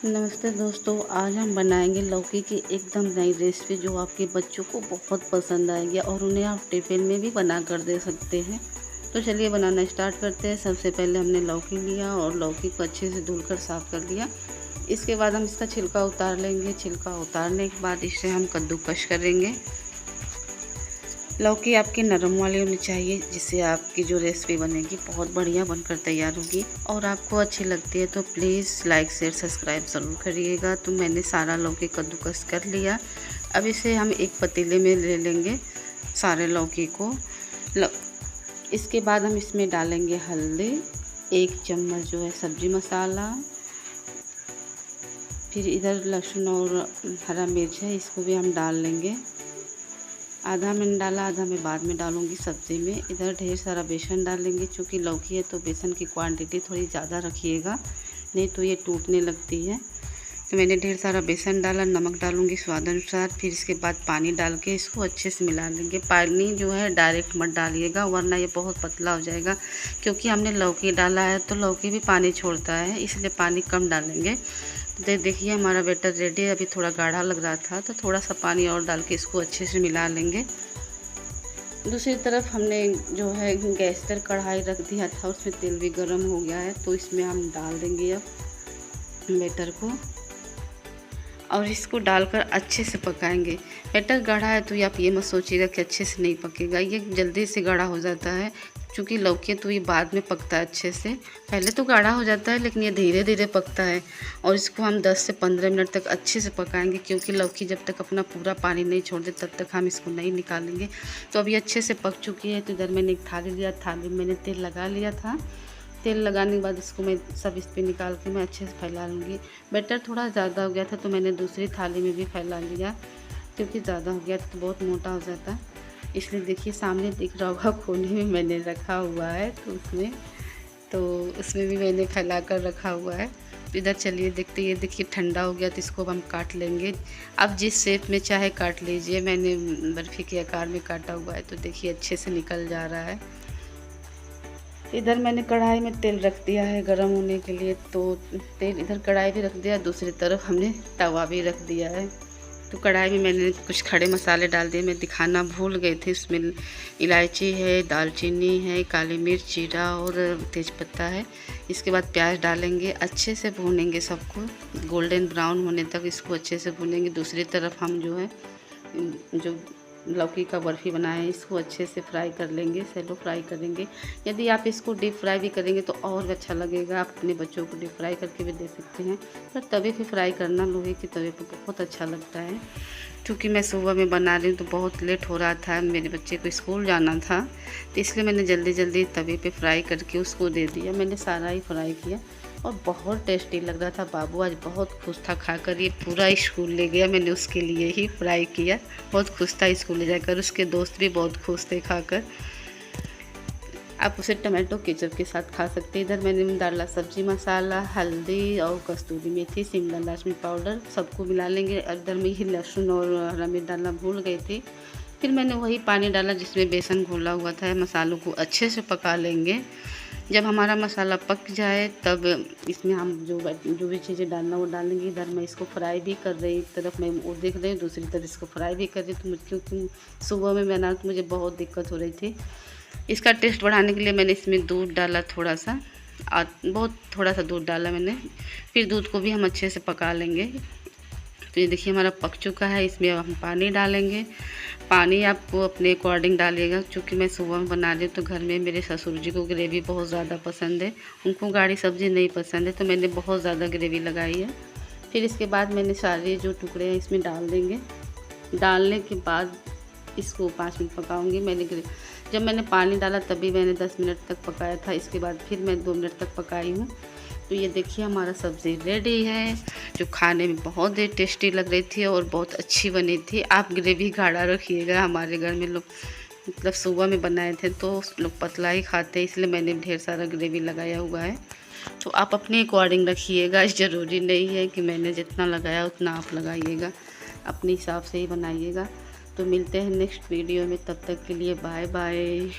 नमस्ते दोस्तों, आज हम बनाएंगे लौकी की एकदम नई रेसिपी जो आपके बच्चों को बहुत पसंद आएगी और उन्हें आप टिफ़िन में भी बना कर दे सकते हैं। तो चलिए बनाना स्टार्ट करते हैं। सबसे पहले हमने लौकी लिया और लौकी को अच्छे से धुलकर साफ़ कर लिया। इसके बाद हम इसका छिलका उतार लेंगे। छिलका उतारने के बाद इसे हम कद्दूकस करेंगे। लौकी आपकी नरम वाली होनी चाहिए, जिससे आपकी जो रेसिपी बनेगी बहुत बढ़िया बनकर तैयार होगी। और आपको अच्छी लगती है तो प्लीज़ लाइक शेयर सब्सक्राइब ज़रूर करिएगा। तो मैंने सारा लौकी कद्दूकस कर लिया। अब इसे हम एक पतीले में ले लेंगे सारे लौकी को। इसके बाद हम इसमें डालेंगे हल्दी, 1 चम्मच जो है सब्जी मसाला, फिर इधर लहसुन और हरा मिर्च है, इसको भी हम डाल लेंगे। आधा मैंने डाला, आधा मैं बाद में डालूंगी सब्ज़ी में। इधर ढेर सारा बेसन डालेंगे, क्योंकि लौकी है तो बेसन की क्वांटिटी थोड़ी ज़्यादा रखिएगा, नहीं तो ये टूटने लगती है। तो मैंने ढेर सारा बेसन डाला। नमक डालूंगी स्वाद अनुसार। फिर इसके बाद पानी डाल के इसको अच्छे से मिला लेंगे। पानी जो है डायरेक्ट मत डालिएगा, वरना ये बहुत पतला हो जाएगा। क्योंकि हमने लौकी डाला है तो लौकी भी पानी छोड़ता है, इसलिए पानी कम डालेंगे। तो देखिए हमारा बैटर रेडी है। अभी थोड़ा गाढ़ा लग रहा था तो थोड़ा सा पानी और डाल के इसको अच्छे से मिला लेंगे। दूसरी तरफ हमने जो है गैस पर कढ़ाई रख दिया था, उसमें तेल भी गर्म हो गया है। तो इसमें हम डाल देंगे अब बैटर को और इसको डालकर अच्छे से पकाएंगे। बैटर गाढ़ा है तो आप ये मत सोचिएगा कि अच्छे से नहीं पकेगा, ये जल्दी से गाढ़ा हो जाता है। क्योंकि लौकी तो ये बाद में पकता है अच्छे से, पहले तो गाढ़ा हो जाता है लेकिन ये धीरे धीरे पकता है। और इसको हम 10 से 15 मिनट तक अच्छे से पकाएंगे, क्योंकि लौकी जब तक अपना पूरा पानी नहीं छोड़ दे तब तक हम इसको नहीं निकालेंगे। तो अभी अच्छे से पक चुकी है। तो इधर मैंने एक थाली लिया, थाली में मैंने तेल लगा लिया था। तेल लगाने के बाद इसको मैं सब इस पर निकाल के मैं अच्छे से फैला लूँगी। बैटर थोड़ा ज़्यादा हो गया था तो मैंने दूसरी थाली में भी फैला लिया, क्योंकि ज़्यादा हो गया तो बहुत मोटा हो जाता। इसलिए देखिए सामने दिख रहा होगा कोने में मैंने रखा हुआ है, तो उसमें भी मैंने फैला कर रखा हुआ है। इधर चलिए देखते, ये देखिए ठंडा हो गया तो इसको हम काट लेंगे। आप जिस शेप में चाहे काट लीजिए। मैंने बर्फ़ी के आकार में काटा हुआ है, तो देखिए अच्छे से निकल जा रहा है। इधर मैंने कढ़ाई में तेल रख दिया है गरम होने के लिए। तो तेल इधर कढ़ाई भी रख दिया, दूसरी तरफ हमने तवा भी रख दिया है। तो कढ़ाई में मैंने कुछ खड़े मसाले डाल दिए, मैं दिखाना भूल गई थी। उसमें इलायची है, दालचीनी है, काली मिर्च, जीरा और तेज़पत्ता है। इसके बाद प्याज डालेंगे, अच्छे से भूनेंगे सबको, गोल्डन ब्राउन होने तक इसको अच्छे से भूनेंगे। दूसरी तरफ हम जो है जो लौकी का बर्फ़ी बनाए हैं इसको अच्छे से फ्राई कर लेंगे, सैलो फ्राई करेंगे। यदि आप इसको डीप फ्राई भी करेंगे तो और अच्छा लगेगा। आप अपने बच्चों को डीप फ्राई करके भी दे सकते हैं, पर तवे पे फ्राई करना, लोहे के तवे पे बहुत अच्छा लगता है। क्योंकि मैं सुबह में बना रही हूँ तो बहुत लेट हो रहा था, मेरे बच्चे को स्कूल जाना था, तो इसलिए मैंने जल्दी जल्दी तवे पे फ्राई करके उसको दे दिया। मैंने सारा ही फ्राई किया और बहुत टेस्टी लग रहा था। बाबू आज बहुत खुश था खाकर, ये पूरा स्कूल ले गया। मैंने उसके लिए ही फ्राई किया, बहुत खुश था स्कूल ले जाकर। उसके दोस्त भी बहुत खुश थे खाकर। आप उसे टमाटो केचप के साथ खा सकते हैं। इधर मैंने डाला सब्जी मसाला, हल्दी और कस्तूरी मेथी, शिमला मिर्च पाउडर, सबको मिला लेंगे। इधर में ही लहसुन और हरा मिर्च डालना भूल गई थी। फिर मैंने वही पानी डाला जिसमें बेसन घोला हुआ था। मसालों को अच्छे से पका लेंगे। जब हमारा मसाला पक जाए तब इसमें हम जो भी चीज़ें डालना वो डालेंगे। इधर मैं इसको फ्राई भी कर रही, एक तरफ मैं वो देख रही हूँ, दूसरी तरफ इसको फ्राई भी कर रही। तो क्योंकि सुबह में बना तो मुझे बहुत दिक्कत हो रही थी। इसका टेस्ट बढ़ाने के लिए मैंने इसमें दूध डाला, थोड़ा सा थोड़ा सा दूध डाला मैंने। फिर दूध को भी हम अच्छे से पका लेंगे। तो ये देखिए हमारा पक चुका है। इसमें अब हम पानी डालेंगे। पानी आपको अपने अकॉर्डिंग डालिएगा। क्योंकि मैं सुबह में बना रही हूँ तो घर में मेरे ससुर जी को ग्रेवी बहुत ज़्यादा पसंद है, उनको गाढ़ी सब्ज़ी नहीं पसंद है, तो मैंने बहुत ज़्यादा ग्रेवी लगाई है। फिर इसके बाद मैंने सारे जो टुकड़े हैं इसमें डाल देंगे। डालने के बाद इसको 5 मिनट पकाऊंगी। जब मैंने पानी डाला तभी मैंने 10 मिनट तक पकाया था। इसके बाद फिर मैं 2 मिनट तक पकाई हूँ। तो ये देखिए हमारा सब्ज़ी रेडी है, जो खाने में बहुत ही टेस्टी लग रही थी और बहुत अच्छी बनी थी। आप ग्रेवी गाढ़ा रखिएगा। हमारे घर में लोग मतलब सुबह में बनाए थे तो लोग पतला ही खाते हैं, इसलिए मैंने ढेर सारा ग्रेवी लगाया हुआ है। तो आप अपने अकॉर्डिंग रखिएगा, ज़रूरी नहीं है कि मैंने जितना लगाया उतना आप लगाइएगा, अपने हिसाब से ही बनाइएगा। तो मिलते हैं नेक्स्ट वीडियो में, तब तक के लिए बाय बाय।